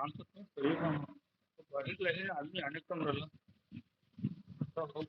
शांततेत परिणाम बघितलेले आम्ही अनेक रंगाला आता हो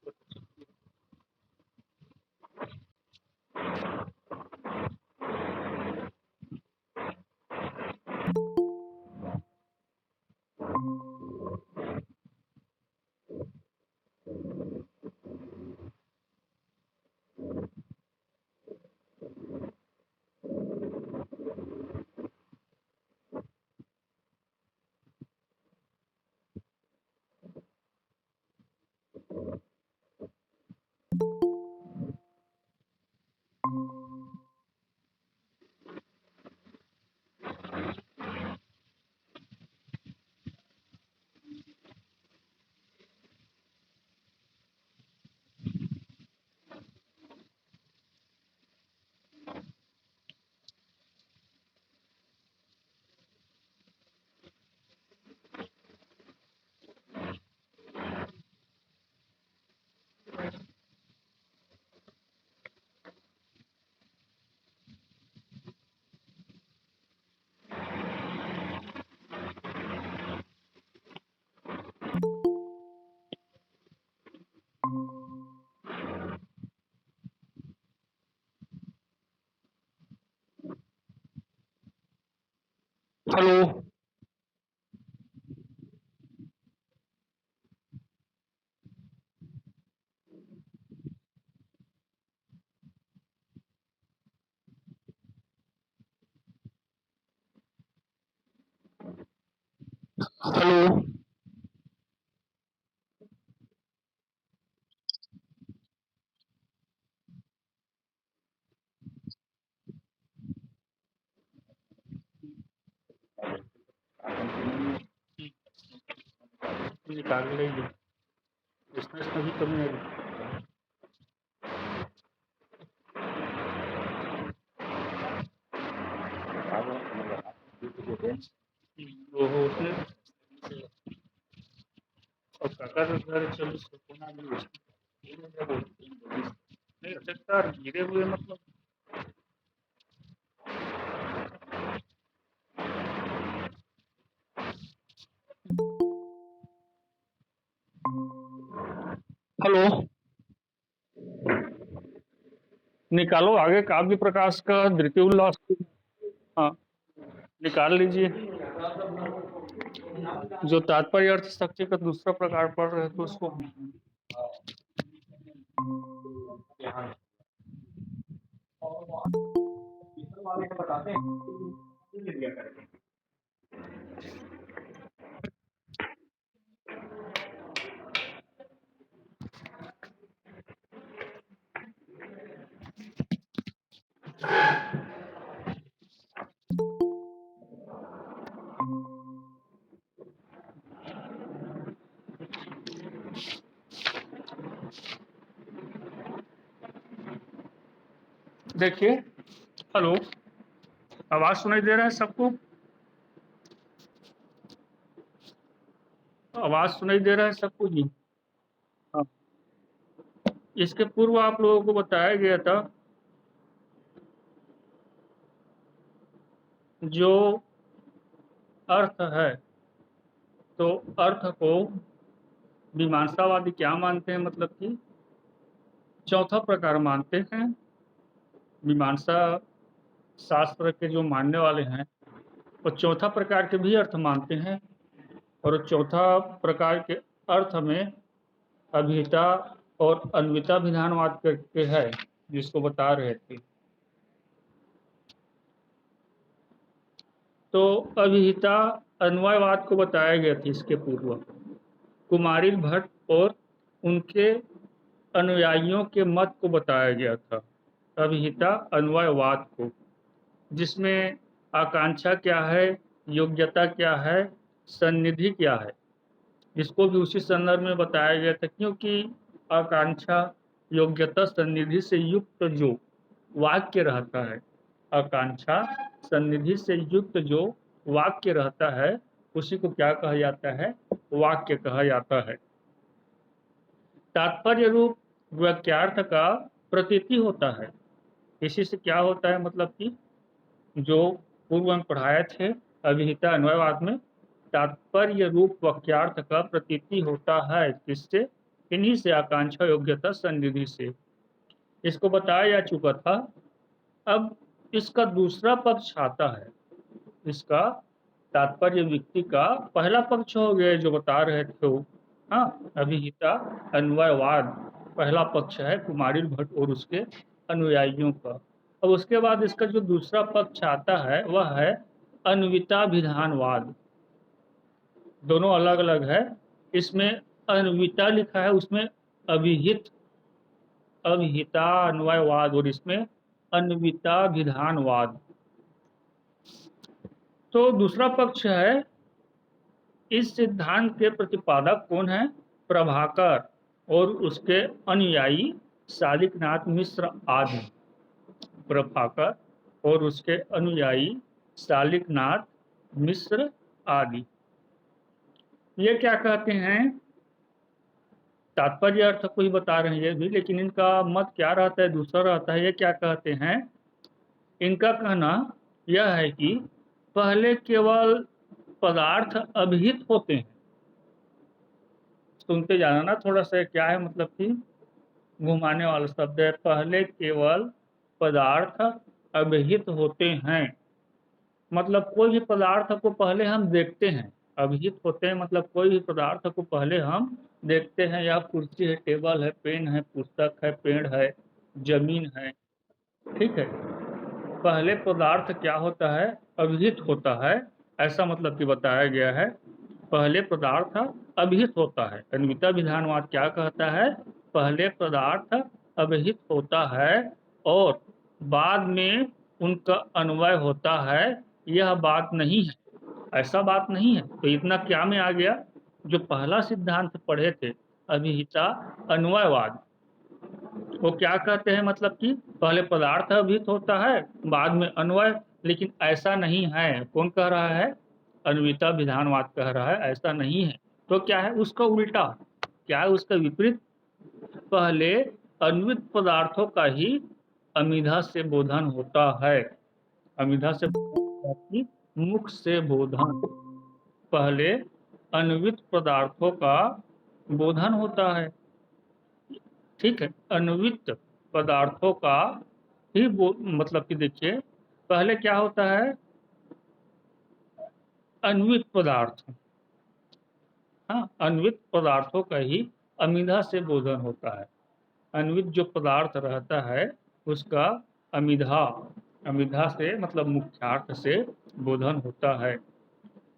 हेलो हेलो निकाल लेंगे इसमें कभी कमी नहीं वो उसने और काका तो घर चल कोना भी नहीं सकता गिरे हुए मतलब हेलो निकालो आगे काव्य प्रकाश का द्वितीय उल्लास। हाँ निकाल लीजिए जो तात्पर्य अर्थ शक्ति का दूसरा प्रकार पढ़ रहे तो उसको देखिए। हेलो आवाज सुनाई दे रहा है सबको? आवाज सुनाई दे रहा है सबको जी? हाँ इसके पूर्व आप लोगों को बताया गया था जो अर्थ है तो अर्थ को मीमांसावादी क्या मानते हैं मतलब कि चौथा प्रकार मानते हैं। मीमांसा शास्त्र के जो मानने वाले हैं वो चौथा प्रकार के भी अर्थ मानते हैं और चौथा प्रकार के अर्थ में अभिहिता और अन्विता विधानवाद करके है जिसको बता रहे थे। तो अभिहिता अन्वयवाद को बताया गया था इसके पूर्व कुमारी भट्ट और उनके अनुयायियों के मत को बताया गया था अभिहिता अन्वयवाद को, जिसमें आकांक्षा क्या है, योग्यता क्या है, सन्निधि क्या है, जिसको भी उसी संदर्भ में बताया गया था क्योंकि आकांक्षा योग्यता सन्निधि से युक्त जो वाक्य रहता है, आकांक्षा सन्निधि से युक्त जो वाक्य रहता है उसी को क्या कहा जाता है, वाक्य कहा जाता है। तात्पर्य रूप वाक्यार्थ का प्रतीति होता है। इसी से क्या होता है मतलब कि जो पूर्व में पढ़ाए थे अभिहिता अन्वयवाद में तात्पर्य रूप वाक्यार्थ का प्रतीति होता है किससे? इन्हीं से, आकांक्षा, योग्यता, सन्निधि से। इसको बताया जा चुका था। अब इसका दूसरा पक्ष आता है। इसका तात्पर्य व्यक्ति का पहला पक्ष हो गया जो बता रहे थे वो। हाँ, अभिहिता अन्वयवाद पहला पक्ष है कुमारिल भट्ट और उसके अनुयायियों का। अब उसके बाद इसका जो दूसरा पक्ष आता है वह है अन्विताभिधानवाद। दोनों अलग अलग है। इसमें अन्विता लिखा है, उसमें अभिहित अभिहिता अन्वयवाद, और इसमें अन्विताभिधानवाद। तो दूसरा पक्ष है, इस सिद्धांत के प्रतिपादक कौन है? प्रभाकर और उसके अनुयायी शालिकनाथ मिश्र आदि। प्रभाकर और उसके अनुयायी शालिकनाथ मिश्र आदि। ये क्या कहते हैं? तात्पर्य अर्थ को ही बता रहे हैं ये भी, लेकिन इनका मत क्या रहता है? दूसरा रहता है। ये क्या कहते हैं? इनका कहना यह है कि पहले केवल पदार्थ अभिहित होते हैं। सुनते जाना ना थोड़ा सा, क्या है मतलब कि घुमाने वाला शब्द है। पहले केवल पदार्थ अभिहित होते हैं, मतलब कोई भी पदार्थ को पहले हम देखते हैं। अभिहित होते हैं मतलब कोई भी पदार्थ को पहले हम देखते हैं। या कुर्सी है, टेबल है, पेन है, पुस्तक है, पेड़ है, जमीन है। ठीक है, पहले पदार्थ क्या होता है? अभिहित होता है, ऐसा मतलब कि बताया गया है। पहले पदार्थ अभिहित होता है। अन्विताभिधानवाद क्या कहता है? पहले पदार्थ अभिहित होता है और बाद में उनका अन्वय होता है। यह बात नहीं है, ऐसा बात नहीं है। तो इतना क्या में आ गया? जो पहला सिद्धांत पढ़े थे अभिहिता अन्वयवाद, वो क्या कहते हैं? मतलब कि पहले पदार्थ अभिहित होता है, बाद में अन्वय। लेकिन ऐसा नहीं है। कौन कह रहा है? अन्विताभिधानवाद कह रहा है ऐसा नहीं है। तो क्या है? उसका उल्टा क्या है? उसका विपरीत। पहले अन्वित पदार्थों का ही अमिधा से बोधन होता है। अमिधा से मुख से बोधन। पहले अन्वित पदार्थों का बोधन होता है। ठीक है, अन्वित पदार्थों का ही मतलब कि देखिए पहले क्या होता है? अन्वित पदार्थ, हाँ, अन्वित पदार्थों का ही अमिधा से बोधन होता है। अन्वित जो पदार्थ रहता है उसका अमिधा, अमिधा से मतलब मुख्यार्थ से बोधन होता है।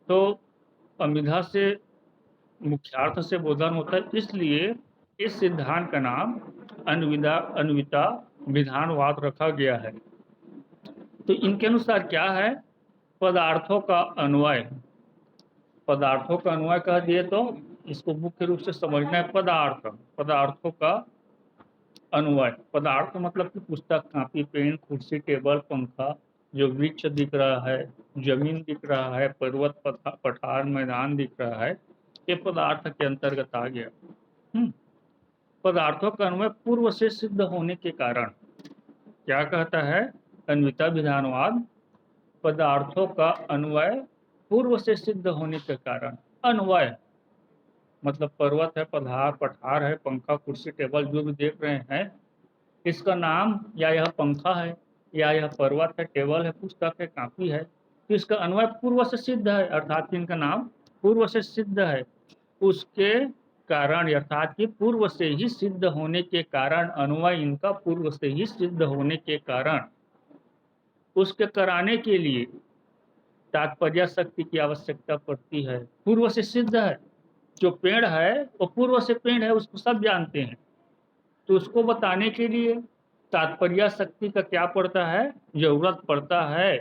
तो अमिधा से मुख्यार्थ से बोधन होता है, इसलिए इस सिद्धांत का नाम अन्विता विधानवाद रखा गया है। तो इनके अनुसार क्या है? पदार्थों का अन्वय। पदार्थों का अन्वय कह दिए तो इसको मुख्य रूप से समझना है। पदार्थों का अन्वय। पदार्थ मतलब कि पुस्तक, कापी, पेन, कुर्सी, टेबल, पंखा, जो वृक्ष दिख रहा है, जमीन दिख रहा है, पर्वत, पठार, मैदान दिख रहा है, ये पदार्थ के अंतर्गत आ गया। पदार्थों का अन्वय पूर्व से सिद्ध होने के कारण। क्या कहता है अन्विताभिधानवाद? पदार्थों का अन्वय पूर्व से सिद्ध होने के कारण। अन्वय मतलब पर्वत है, पठार है, पंखा, कुर्सी, टेबल जो भी देख रहे हैं, इसका नाम या यह पंखा है, या यह पर्वत है, टेबल है, पुस्तक है, कापी है, तो इसका अन्वय पूर्व से सिद्ध है, अर्थात इनका नाम पूर्व से सिद्ध है। उसके कारण अर्थात कि पूर्व से ही सिद्ध होने के कारण, अन्वय इनका पूर्व से ही सिद्ध होने के कारण उसके कराने के लिए तात्पर्य शक्ति की आवश्यकता पड़ती है। पूर्व से सिद्ध है, जो पेड़ है वो पूर्व से पेड़ है, उसको सब जानते हैं। तो उसको बताने के लिए तात्पर्य शक्ति का क्या पड़ता है? जरूरत पड़ता है,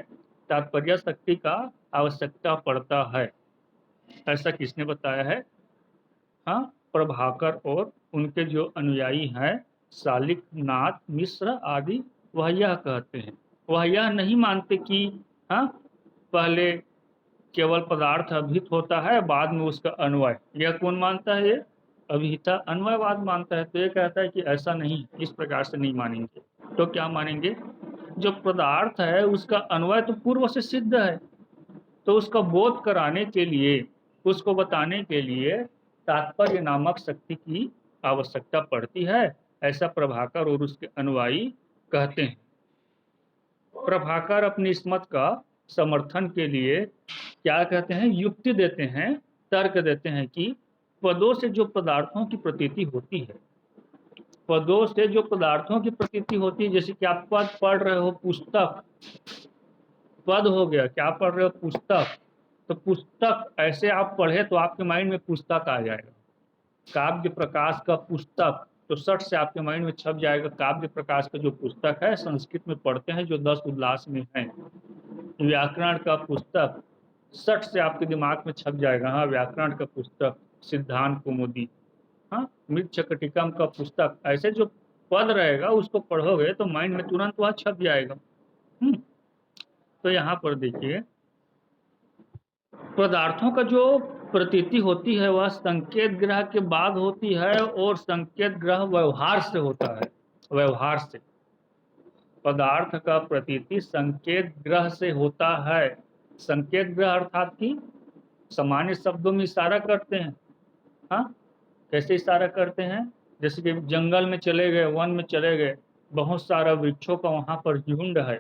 तात्पर्य शक्ति का आवश्यकता पड़ता है। ऐसा किसने बताया है? हाँ, प्रभाकर और उनके जो अनुयायी हैं शालिकनाथ मिश्र आदि, वह यह कहते हैं। वह यह नहीं मानते कि हाँ पहले केवल पदार्थ अभिहित होता है, बाद में उसका अन्वय। यह कौन मानता है? ये अभिहिता अन्वयवाद मानता है। तो ये कहता है कि ऐसा नहीं, इस प्रकार से नहीं मानेंगे। तो क्या मानेंगे? जो पदार्थ है उसका अन्वय तो पूर्व से सिद्ध है, तो उसका बोध कराने के लिए उसको बताने के लिए तात्पर्य नामक शक्ति की आवश्यकता पड़ती है, ऐसा प्रभाकर और उसके अनुयायी कहते हैं। प्रभाकर अपनी इस मत का समर्थन के लिए क्या कहते हैं, युक्ति देते हैं, तर्क देते हैं कि पदों से जो पदार्थों की प्रतीति होती है, पदों से जो पदार्थों की प्रतीति होती है, जैसे कि आप पद पढ़ रहे हो, पुस्तक पद हो गया, क्या पढ़ रहे हो, पुस्तक, तो पुस्तक ऐसे आप पढ़े तो आपके माइंड में पुस्तक आ जाएगा। काव्य प्रकाश का पुस्तक, तो सट से आपके माइंड में छप जाएगा। काव्य प्रकाश का जो पुस्तक है, संस्कृत में पढ़ते हैं, जो 10 उल्लास में है। व्याकरण का पुस्तक सट से आपके दिमाग में छप जाएगा, हाँ व्याकरण का पुस्तक, सिद्धांत कौमुदी, हाँ मृच्छकटिकम का पुस्तक, ऐसे जो पद रहेगा उसको पढ़ोगे तो माइंड में तुरंत वह छप जाएगा। तो यहाँ पर देखिए, पदार्थों का जो प्रतीति होती है वह संकेत ग्रह के बाद होती है, और संकेत ग्रह व्यवहार से होता है। व्यवहार से पदार्थ का प्रतीति संकेत ग्रह से होता है। संकेत ग्रह अर्थात कि सामान्य शब्दों में इशारा करते हैं। हाँ, कैसे इशारा करते हैं, जैसे कि जंगल में चले गए, वन में चले गए, बहुत सारा वृक्षों का वहां पर झुंड है,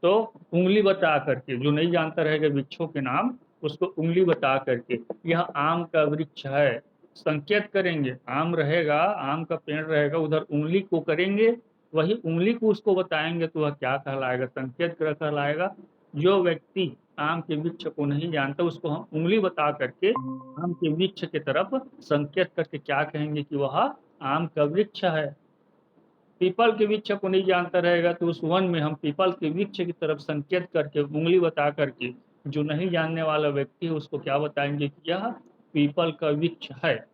तो उंगली बता करके, जो नहीं जानता रहेगा वृक्षों के नाम, उसको उंगली बता करके यह आम का वृक्ष है, संकेत करेंगे। आम रहेगा, आम का पेड़ रहेगा, उधर उंगली को करेंगे, वही उंगली को उसको बताएंगे, तो वह क्या कहलाएगा, संकेत कहलाएगा। जो व्यक्ति आम के वृक्ष को नहीं जानता, उसको हम उंगली बता करके आम के वृक्ष की तरफ संकेत करके क्या कहेंगे कि वह आम का वृक्ष है। पीपल के वृक्ष को नहीं जानता रहेगा, तो उस वन में हम पीपल के वृक्ष की तरफ संकेत करके, उंगली बता करके, जो नहीं जानने वाला व्यक्ति है उसको क्या बताएंगे कि यह पीपल का वृक्ष है,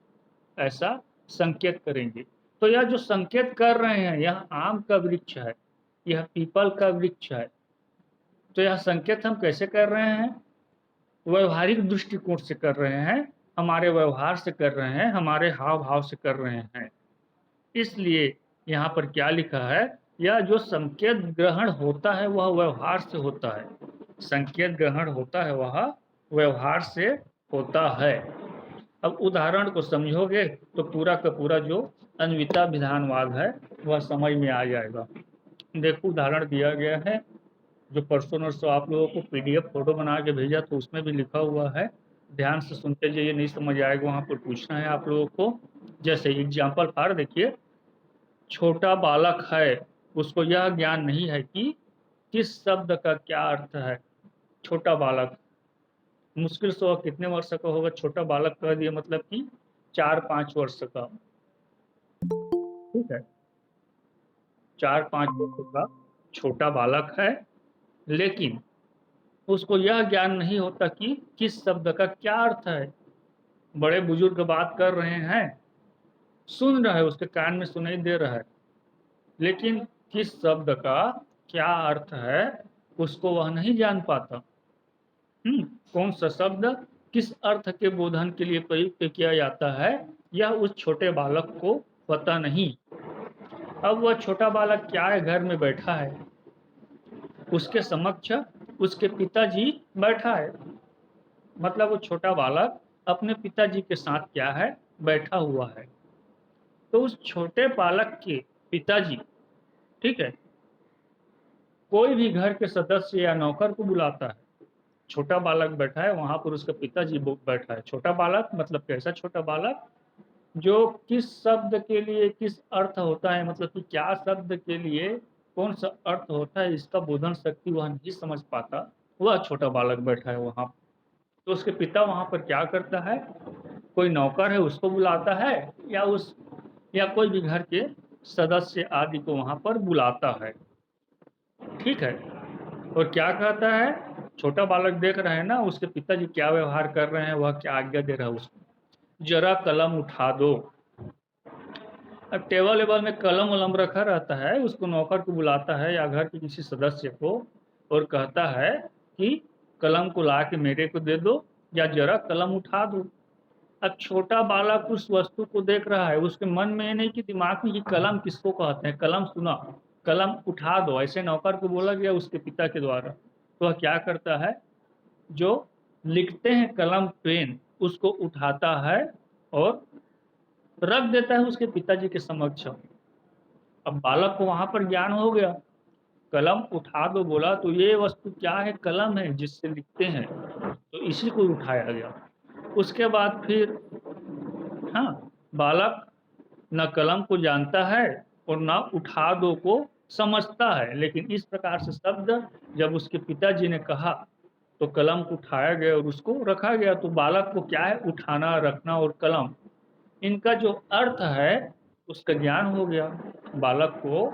ऐसा संकेत करेंगे। तो यह जो संकेत कर रहे हैं, यह आम का वृक्ष है, यह पीपल का वृक्ष है, तो यह संकेत हम कैसे कर रहे हैं, व्यवहारिक दृष्टिकोण से कर रहे हैं, हमारे व्यवहार से कर रहे हैं, हमारे हाव भाव से कर रहे हैं। इसलिए यहाँ पर क्या लिखा है, यह जो संकेत ग्रहण होता है वह व्यवहार से होता है। संकेत ग्रहण होता है वह व्यवहार से होता है। अब उदाहरण को समझोगे तो पूरा का पूरा जो अन्विता विधानवाद है वह समझ में आ जाएगा। देखो उदाहरण दिया गया है, जो परसों नरसों आप लोगों को PDF फोटो बना के भेजा, तो उसमें भी लिखा हुआ है, ध्यान से सुनते जाइए, नहीं समझ आएगा वहाँ पर पूछना है आप लोगों को। जैसे एग्जाम्पल फॉर देखिए, छोटा बालक है, उसको यह ज्ञान नहीं है कि किस शब्द का क्या अर्थ है। छोटा बालक मुश्किल से वह कितने वर्ष का होगा, छोटा बालक कह दिया मतलब कि 4-5 वर्ष का, ठीक है, 4-5 वर्ष का छोटा बालक है, लेकिन उसको यह ज्ञान नहीं होता कि किस शब्द का क्या अर्थ है। बड़े बुजुर्ग बात कर रहे हैं, सुन रहा है, उसके कान में सुनाई दे रहा है, लेकिन किस शब्द का क्या अर्थ है उसको वह नहीं जान पाता। कौन सा शब्द किस अर्थ के बोधन के लिए प्रयुक्त किया जाता है, यह उस छोटे बालक को पता नहीं। अब वह छोटा बालक क्या है, घर में बैठा है, उसके समक्ष उसके पिताजी बैठा है, मतलब वो छोटा बालक अपने पिताजी के साथ क्या है, बैठा हुआ है। तो उस छोटे बालक के पिताजी, ठीक है, कोई भी घर के सदस्य या नौकर को बुलाता है, छोटा बालक बैठा है, वहां पर उसका पिताजी बैठा है। छोटा बालक मतलब कैसा छोटा बालक, जो किस शब्द के लिए किस अर्थ होता है, मतलब कि क्या शब्द के लिए कौन सा अर्थ होता है, इसका बोधन शक्ति वह नहीं समझ पाता, वह छोटा बालक बैठा है वहां। तो उसके पिता वहां पर क्या करता है, कोई नौकर है उसको बुलाता है, या कोई भी घर के सदस्य आदि को वहां पर बुलाता है, ठीक है। और क्या कहता है, छोटा बालक देख रहे हैं ना उसके पिताजी क्या व्यवहार कर रहे हैं, वह क्या आज्ञा दे रहा है उसको, जरा कलम उठा दो। अब टेबल में कलम वलम रखा रहता है, उसको नौकर को बुलाता है या घर के किसी सदस्य को, और कहता है कि कलम को ला के मेरे को दे दो, या जरा कलम उठा दो। अब छोटा बालक उस वस्तु को देख रहा है, उसके मन में ये नहीं कि दिमाग में कि कलम किसको कहते हैं, कलम सुना, कलम उठा दो, ऐसे नौकर को बोला गया उसके पिता के द्वारा। तो वह क्या करता है, जो लिखते हैं कलम पेन, उसको उठाता है और रख देता है उसके पिताजी के समक्ष। अब बालक को वहां पर ज्ञान हो गया, कलम उठा दो बोला तो ये वस्तु क्या है, कलम है जिससे लिखते हैं, तो इसी को उठाया गया। उसके बाद फिर हाँ, बालक न कलम को जानता है और न उठा दो को समझता है, लेकिन इस प्रकार से शब्द जब उसके पिताजी ने कहा तो कलम को उठाया गया और उसको रखा गया। तो बालक को क्या है, उठाना, रखना और कलम, इनका जो अर्थ है उसका ज्ञान हो गया बालक को।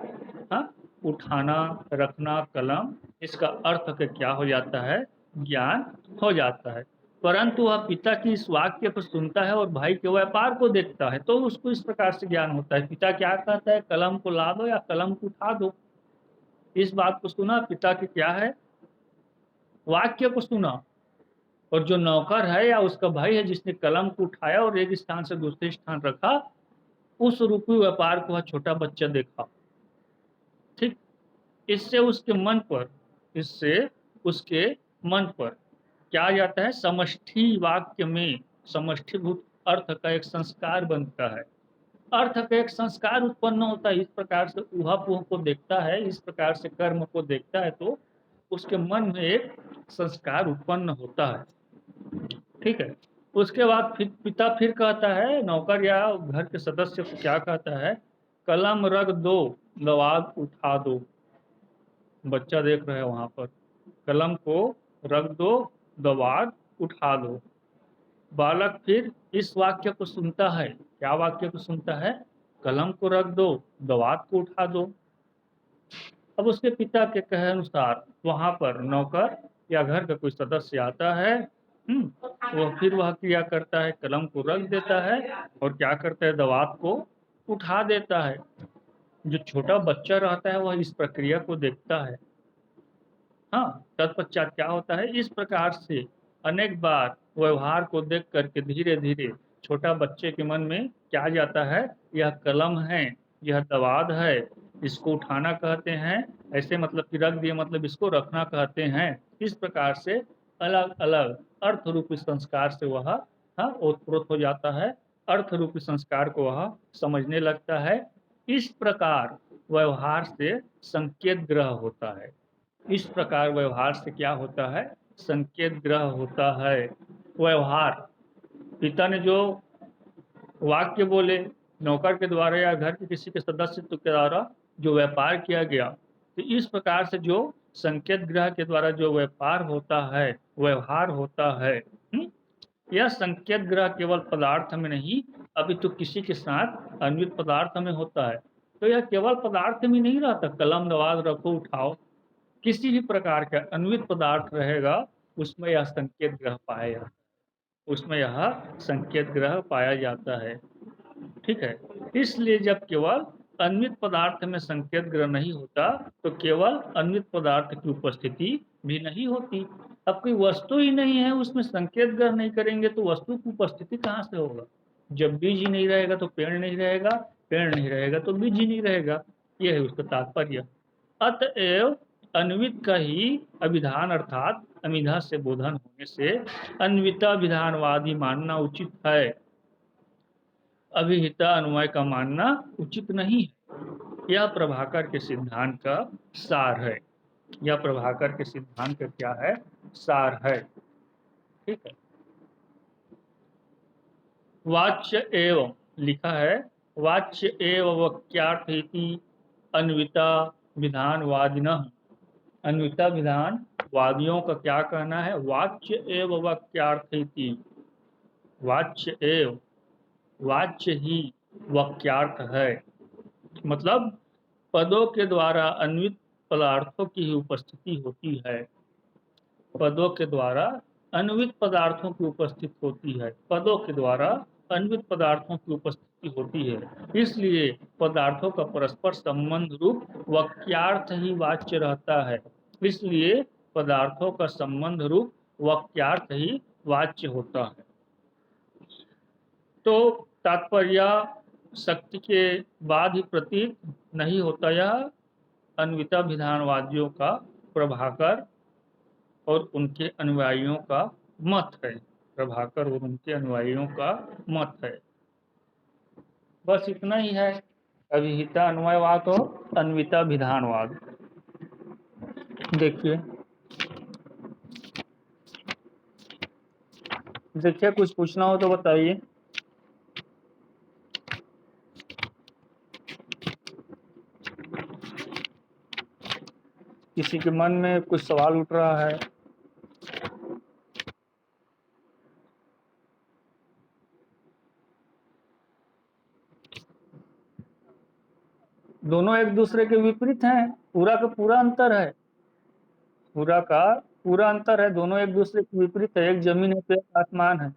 हाँ, उठाना, रखना, कलम, इसका अर्थ का क्या हो जाता है, ज्ञान हो जाता है। परंतु वह पिता की इस वाक्य को सुनता है और भाई के व्यापार को देखता है तो उसको इस प्रकार से ज्ञान होता है। पिता क्या कहता है, कलम को ला दो या कलम को उठा दो। इस बात को सुना, पिता के क्या है, वाक्य को सुना, और जो नौकर है या उसका भाई है जिसने कलम को उठाया और एक स्थान से दूसरे स्थान रखा, उस रूपी व्यापार को वह छोटा बच्चा देखा। ठीक, इससे उसके मन पर, इससे उसके मन पर क्या आ जाता है, समष्टि वाक्य में समष्टिभूत अर्थ का एक संस्कार बनता है। अर्थ का एक संस्कार उत्पन्न होता है। इस प्रकार से ऊहापोह को देखता है, इस प्रकार से कर्म को देखता है तो उसके मन में एक संस्कार उत्पन्न होता है। ठीक है, उसके बाद फिर पिता फिर कहता है, नौकर या घर के सदस्य को क्या कहता है, कलम रख दो, दवात उठा दो। बच्चा देख रहे हैं वहां पर, कलम को रख दो, दवात उठा दो। बालक फिर इस वाक्य को सुनता है, क्या वाक्य को सुनता है, कलम को रख दो, दवात को उठा दो। अब उसके पिता के कहे अनुसार वहां पर नौकर या घर का कोई सदस्य आता है, वह फिर वह क्रिया करता है, कलम को रख देता है और क्या करता है, दवात को उठा देता है। जो छोटा बच्चा रहता है वह इस प्रक्रिया को देखता है। हाँ, तत्पश्चात क्या होता है, इस प्रकार से अनेक बार व्यवहार को देख करके धीरे धीरे छोटा बच्चे के मन में क्या जाता है, यह कलम है, यह दवात है, इसको उठाना कहते हैं, ऐसे मतलब कि रख दिए मतलब इसको रखना कहते हैं। इस प्रकार से अलग अलग अर्थ रूपी संस्कार से वह ओतप्रोत हो जाता है, अर्थ रूपी संस्कार को वह समझने लगता है। इस प्रकार व्यवहार से संकेत ग्रह होता है। इस प्रकार व्यवहार से क्या होता है, संकेत ग्रह होता है। व्यवहार, पिता ने जो वाक्य बोले, नौकर के द्वारा या घर के किसी के सदस्य के द्वारा जो व्यापार किया गया, तो इस प्रकार से जो संकेत ग्रह के द्वारा जो व्यापार होता है, व्यवहार होता है, यह संकेत ग्रह केवल पदार्थ में नहीं, अभी तो किसी के साथ अन्वित पदार्थ में होता है। तो यह केवल पदार्थ में नहीं रहता, कलम दवात रखो उठाओ, किसी भी प्रकार का अन्वित पदार्थ रहेगा उसमें यह संकेत ग्रह पाया जाता है, उसमें यह संकेत ग्रह पाया जाता है। ठीक है, इसलिए जब केवल अन्वित पदार्थ में संकेत ग्रह नहीं होता तो केवल अन्वित पदार्थ की उपस्थिति भी नहीं होती। अब कोई वस्तु ही नहीं है, उसमें संकेत ग्रह नहीं करेंगे तो वस्तु की उपस्थिति कहाँ से होगा। जब बीज ही नहीं रहेगा तो पेड़ नहीं रहेगा, पेड़ नहीं रहेगा तो बीज ही नहीं रहेगा, यह है उसका तात्पर्य। अतएव अन्वित का ही अभिधान अर्थात अमिधा से बोधन होने से अन्विता विधानवादी मानना उचित है, अभिहिता अन्वय का मानना उचित नहीं है। यह प्रभाकर के सिद्धांत का सार है, यह प्रभाकर के सिद्धांत का क्या है, सार है। ठीक है, वाच्य एवं लिखा है, वाच्य एवं वाक्यार्थ इति अन्विता विधानवादिनः। अन्विता विधान वादियों का क्या कहना है, वाच्य एवं वाक्यार्थ इति, वाच्य एवं, वाच्य ही वाक्यार्थ है, मतलब पदों के द्वारा अन्वित पदार्थों की ही उपस्थिति होती है। पदों के द्वारा अन्वित पदार्थों की उपस्थिति होती है, पदों के द्वारा अन्वित पदार्थों की उपस्थिति होती है, इसलिए पदार्थों का परस्पर संबंध रूप वाक्यार्थ ही वाच्य रहता है, इसलिए पदार्थों का संबंध रूप वाक्यार्थ ही वाच्य होता है। तो तात्पर्य शक्ति के बाद ही प्रतीत नहीं होता, यह अन्विता विधानवादियों का, प्रभाकर और उनके अनुयायियों का मत है। प्रभाकर और उनके अनुयायियों का मत है। बस इतना ही है, अभिहिता अन्वयवाद और अन्विता विधानवाद। देखिए देखिए कुछ पूछना हो तो बताइए। किसी के मन में कुछ सवाल उठ रहा है? दोनों एक दूसरे के विपरीत हैं, पूरा का पूरा अंतर है, पूरा का पूरा अंतर है, दोनों एक दूसरे के विपरीत है, एक जमीन है तो एक आसमान है।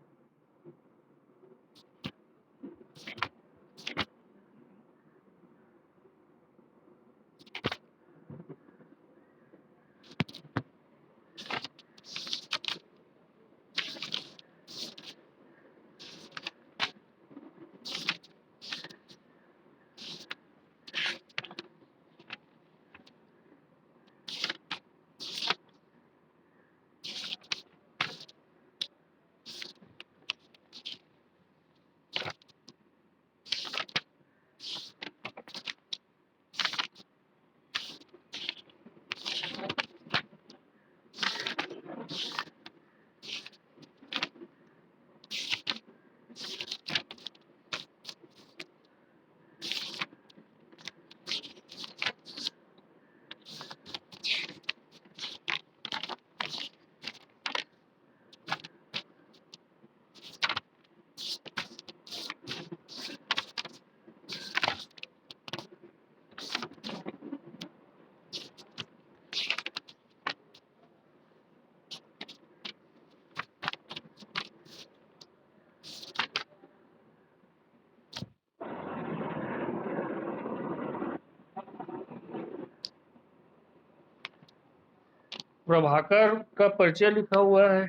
प्रभाकर का परिचय लिखा हुआ है।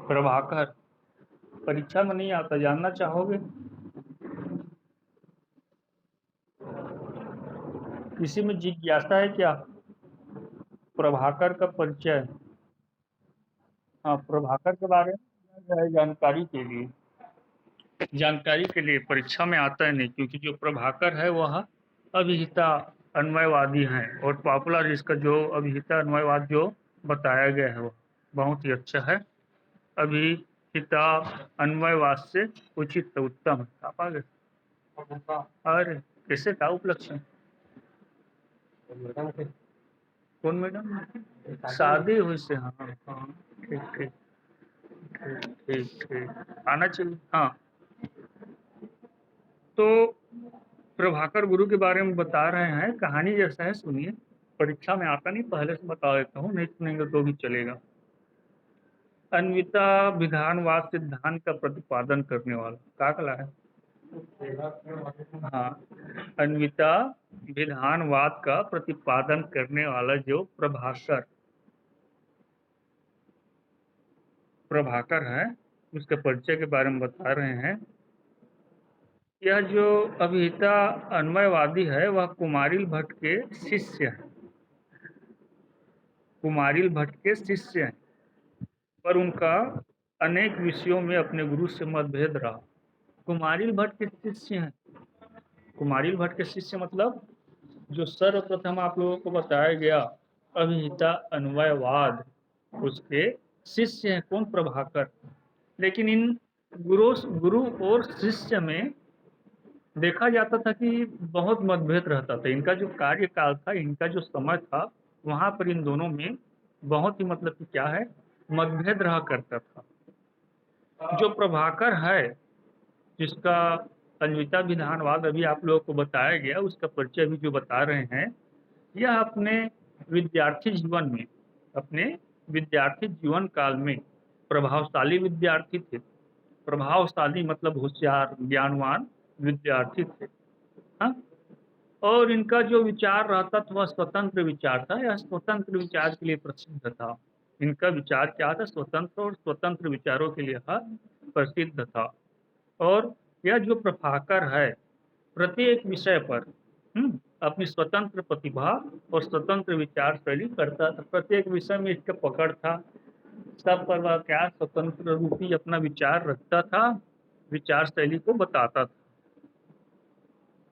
प्रभाकर परीक्षा में नहीं आता, जानना चाहोगे? किसी में जिज्ञासा है क्या? प्रभाकर का परिचय, हाँ, प्रभाकर के बारे में जानकारी के लिए परीक्षा में आता है नहीं, क्योंकि जो प्रभाकर है वह अभिहिता अन्वयवादी हैं, और पॉपुलर इसका जो अभिहिता अन्वयवाद जो बताया गया है वो बहुत ही अच्छा है। अभिहिता अन्वयवाद से उचित उत्तम। आप आगे अरे कैसे था उपलक्षण? कौन मैडम? शादी हुई से, हाँ हाँ, ठीक ठीक ठीक ठीक ठीक, आना चाहिए। हाँ, तो प्रभाकर गुरु के बारे में बता रहे हैं, कहानी जैसा है, सुनिए। परीक्षा में आता नहीं, पहले से बता देता हूँ, नहीं सुनेंगे तो भी चलेगा। अन्विता विधानवाद सिद्धांत का प्रतिपादन करने वाला का कला है। हाँ, अन्विता विधानवाद का प्रतिपादन करने वाला जो प्रभाकर है, उसके परिचय के बारे में बता रहे हैं। यह जो अभिहिता अन्वयवादी है वह कुमारिल भट्ट के शिष्य है, कुमारिल भट्ट के शिष्य हैं, पर उनका अनेक विषयों में अपने गुरु से मतभेद रहा। कुमारिल भट्ट के शिष्य हैं, कुमारिल भट्ट के शिष्य मतलब जो सर्वप्रथम आप लोगों को बताया गया अभिहिता अन्वयवाद, उसके शिष्य हैं कौन? प्रभाकर। लेकिन इन गुरु गुरु और शिष्य में देखा जाता था कि बहुत मतभेद रहता था। इनका जो कार्यकाल था, इनका जो समय था, वहां पर इन दोनों में बहुत ही मतलब कि क्या है, मतभेद रहा करता था। जो प्रभाकर है, जिसका अन्विता विधानवाद अभी आप लोगों को बताया गया, उसका परिचय भी जो बता रहे हैं, यह अपने विद्यार्थी जीवन में, अपने विद्यार्थी जीवन काल में प्रभावशाली विद्यार्थी थे। प्रभावशाली मतलब होशियार, ज्ञानवान विद्यार्थी थे। हाँ, और इनका जो विचार रहता था वह स्वतंत्र विचार था, यह स्वतंत्र विचार के लिए प्रसिद्ध था। इनका विचार क्या था? स्वतंत्र, और स्वतंत्र विचारों के लिए प्रसिद्ध था। और यह जो प्रभाकर है, प्रत्येक विषय पर अपनी स्वतंत्र प्रतिभा और स्वतंत्र विचार शैली करता था। प्रत्येक विषय में इसका पकड़ था, सब पर वह क्या स्वतंत्र रूपी अपना विचार रखता था, विचार शैली को बताता था।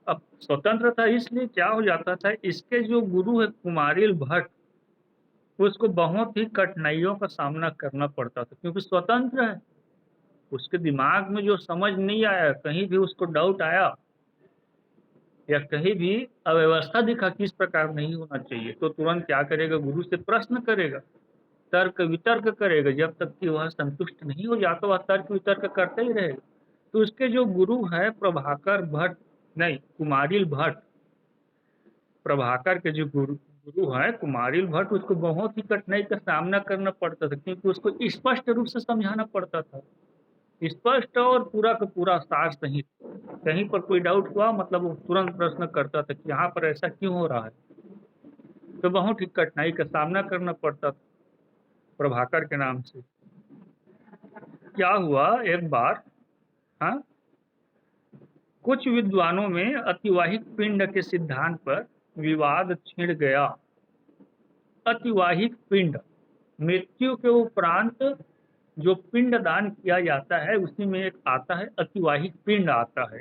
अब स्वतंत्र था इसलिए क्या हो जाता था, इसके जो गुरु है कुमारिल भट्ट, उसको बहुत ही कठिनाइयों का सामना करना पड़ता था क्योंकि स्वतंत्र है। उसके दिमाग में जो समझ नहीं आया, कहीं भी उसको डाउट आया या कहीं भी अव्यवस्था दिखा किस प्रकार नहीं होना चाहिए, तो तुरंत क्या करेगा, गुरु से प्रश्न करेगा, तर्क वितर्क करेगा। जब तक कि वह संतुष्ट नहीं हो जाता वह तर्क वितर्क करता ही रहेगा। तो उसके जो गुरु है प्रभाकर भट्ट, नहीं कुमारिल भट्ट, प्रभाकर के जो गुरु गुरु है कुमारिल भट्ट, उसको बहुत ही कठिनाई का सामना करना पड़ता था क्योंकि उसको स्पष्ट रूप से समझाना पड़ता था, स्पष्ट और पूरा का पूरा सार सहित। कहीं पर कोई डाउट हुआ मतलब वो तुरंत प्रश्न करता था कि यहाँ पर ऐसा क्यों हो रहा है। तो बहुत ही कठिनाई का सामना करना पड़ता था प्रभाकर के नाम से। क्या हुआ एक बार, हाँ, कुछ विद्वानों में अतिवाहिक पिंड के सिद्धांत पर विवाद छिड़ गया। अतिवाहिक पिंड, मृत्यु के उपरांत जो पिंड दान किया जाता है उसी में एक आता है अतिवाहिक पिंड आता है।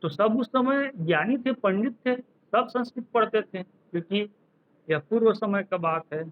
तो सब उस समय ज्ञानी थे, पंडित थे, सब संस्कृत पढ़ते थे क्योंकि यह पूर्व समय का बात है।